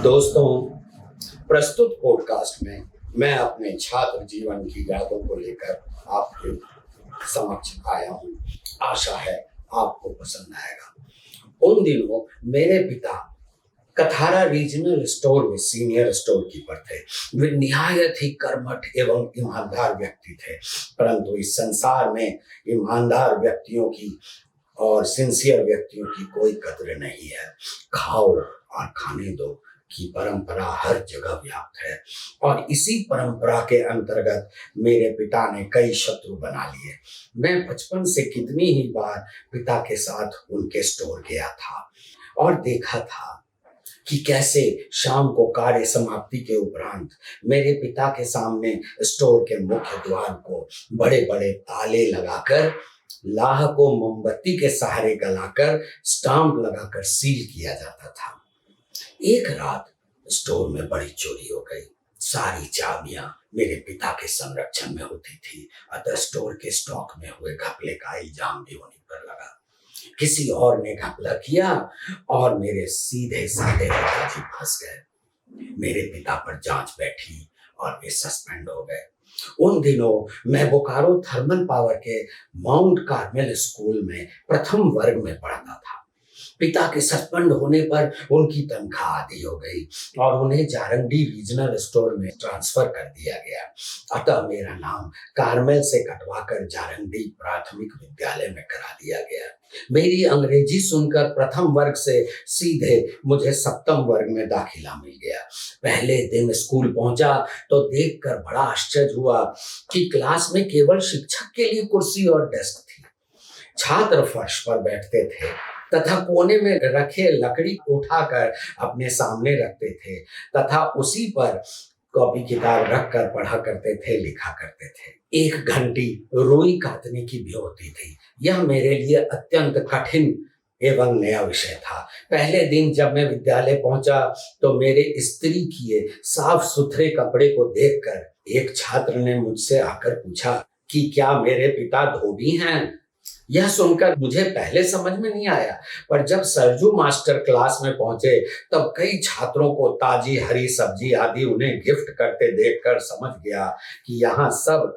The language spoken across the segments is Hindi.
दोस्तों, प्रस्तुत पॉडकास्ट में मैं अपने छात्र जीवन की यादों को लेकर आपके समक्ष आया हूँ। आशा है आपको पसंद आएगा। उन दिनों मेरे पिता कथारा रीजनल स्टोर में सीनियर स्टोर कीपर थे। वे निहायत ही कर्मठ एवं ईमानदार व्यक्ति थे, परंतु इस संसार में ईमानदार व्यक्तियों की और सिंसियर व्यक्तियों की कोई कद्र नहीं है। खाओ और खाने दो की परंपरा हर जगह व्याप्त है और इसी परंपरा के अंतर्गत मेरे पिता ने कई शत्रु बना लिए। मैं बचपन से कितनी ही बार पिता के साथ उनके स्टोर गया था और देखा था कि कैसे शाम को कार्य समाप्ति के उपरांत मेरे पिता के सामने स्टोर के मुख्य द्वार को बड़े बड़े ताले लगाकर, लाह को मोमबत्ती के सहारे गलाकर, स्टाम्प लगाकर सील किया जाता था। एक रात स्टोर में बड़ी चोरी हो गई। सारी चाबियां मेरे पिता के संरक्षण में होती थी, अतः स्टोर के स्टॉक में हुए घपले का इल्जाम भी उन्हीं पर लगा। किसी और ने घपला किया और मेरे सीधे साधे पिताजी फंस गए। मेरे पिता पर जांच बैठी और वे सस्पेंड हो गए। उन दिनों मैं बोकारो थर्मल पावर के माउंट कार्मेल स्कूल में प्रथम वर्ग में पढ़ता था। पिता के सस्पेंड होने पर उनकी तनख्वाह आधी हो गई और उन्हें जारंडी रीजनल स्टोर में ट्रांसफर कर दिया गया। अतः मेरा नाम कार्मेल से कटवाकर जारंडी प्राथमिक विद्यालय में करा दिया गया। मेरी अंग्रेजी सुनकर प्रथम वर्ग से सीधे मुझे सप्तम वर्ग में दाखिला मिल गया। पहले दिन स्कूल पहुंचा तो देखकर बड़ा आश्चर्य हुआ कि क्लास में केवल शिक्षक के लिए कुर्सी और डेस्क थी। छात्र फर्श पर बैठते थे तथा कोने में रखे लकड़ी उठाकर अपने सामने रखते थे तथा उसी पर कॉपी किताब रखकर पढ़ा करते थे, लिखा करते थे। एक घंटी रुई काटने की भी होती थी। यह मेरे लिए अत्यंत कठिन एवं नया विषय था। पहले दिन जब मैं विद्यालय पहुंचा तो मेरे इस्त्री किए साफ सुथरे कपड़े को देखकर एक छात्र ने मुझसे आकर पूछा कि क्या मेरे पिता धोबी हैं। यह सुनकर मुझे पहले समझ में नहीं आया, पर जब सरजू मास्टर क्लास में पहुंचे तब कई छात्रों को ताजी हरी सब्जी आदि उन्हें गिफ्ट करते देखकर समझ गया कि यहाँ सब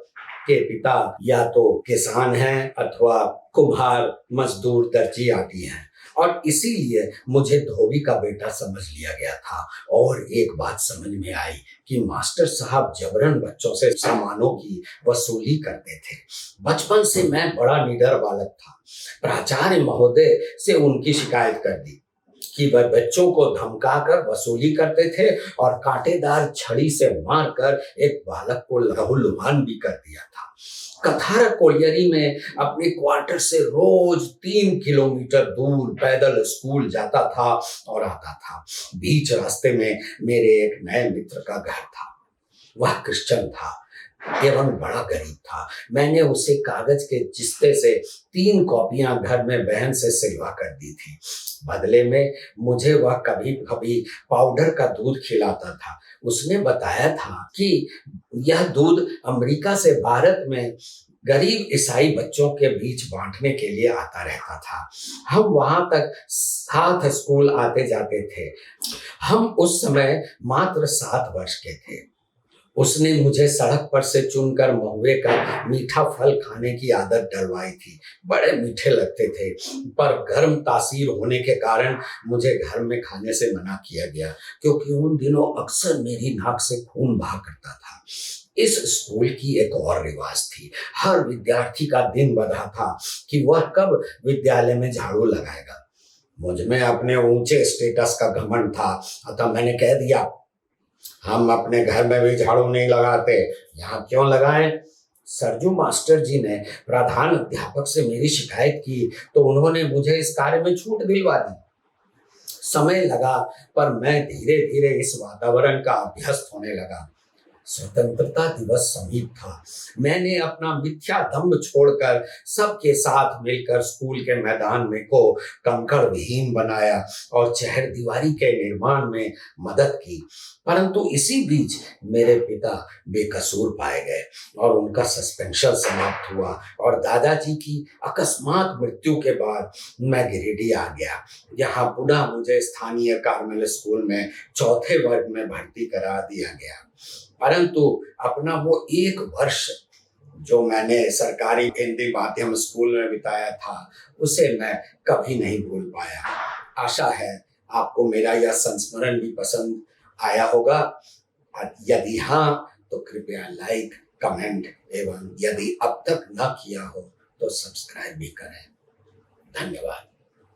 के पिता या तो किसान हैं अथवा कुम्हार, मजदूर, दर्जी आदि हैं और इसीलिए मुझे धोबी का बेटा समझ लिया गया था। और एक बात समझ में आई कि मास्टर साहब जबरन बच्चों से सामानों की वसूली करते थे। बचपन से मैं बड़ा निडर बालक था। प्राचार्य महोदय से उनकी शिकायत कर दी कि वह बच्चों को धमकाकर वसूली करते थे और कांटेदार छड़ी से मारकर एक बालक को लहूलुहान भी कर दिया था। कथारा कोलियरी में अपने क्वार्टर से रोज 3 किलोमीटर दूर पैदल स्कूल जाता था और आता था। बीच रास्ते में मेरे एक नए मित्र का घर था। वह क्रिश्चियन था एवं बड़ा गरीब था। मैंने उसे कागज के चिस्ते से 3 कॉपियां घर में बहन से सिलवा कर दी थी। बदले में मुझे वह कभी कभी पाउडर का दूध खिलाता था। उसने बताया था कि यह दूध अमेरिका से भारत में गरीब ईसाई बच्चों के बीच बांटने के लिए आता रहता था। हम वहां तक साथ स्कूल आते जाते थे। हम उस समय मात्र 7 वर्ष के थे। उसने मुझे सड़क पर से चुनकर महुए का मीठा फल खाने की आदत डलवाई थी। बड़े मीठे लगते थे, पर गर्म तासीर होने के कारण मुझे घर में खाने से मना किया गया, क्योंकि उन दिनों अक्सर मेरी नाक से खून बहा करता था। इस स्कूल की एक और रिवाज थी। हर विद्यार्थी का दिन बधा था कि वह कब विद्यालय में झाड़ू लगाएगा। मुझ में अपने ऊंचे स्टेटस का घमंड था, अतः मैंने कह दिया, हम अपने घर में भी झाड़ू नहीं लगाते, यहाँ क्यों लगाएं। सरजू मास्टर जी ने प्रधान अध्यापक से मेरी शिकायत की तो उन्होंने मुझे इस कार्य में छूट दिलवा दी। समय लगा, पर मैं धीरे धीरे इस वातावरण का अभ्यस्त होने लगा। स्वतंत्रता दिवस समीप था। मैंने अपना मिथ्या दम्भ छोड़कर सबके साथ मिलकर स्कूल के मैदान में को कंकड़ विहीन बनाया और चहरदीवारी के निर्माण में मदद की। परंतु इसी बीच मेरे पिता बेकसूर पाए गए और उनका सस्पेंशन समाप्त हुआ और दादाजी की अकस्मात मृत्यु के बाद मैं गिरिडीह आ गया। यहाँ पुनः मुझे स्थानीय कार्मेल स्कूल में चौथे वर्ग में भर्ती करा दिया गया। परंतु अपना वो एक वर्ष जो मैंने सरकारी हिंदी माध्यम स्कूल में बिताया था, उसे मैं कभी नहीं भूल पाया। आशा है आपको मेरा यह संस्मरण भी पसंद आया होगा। यदि हाँ, तो कृपया लाइक, कमेंट एवं यदि अब तक न किया हो तो सब्सक्राइब भी करें। धन्यवाद।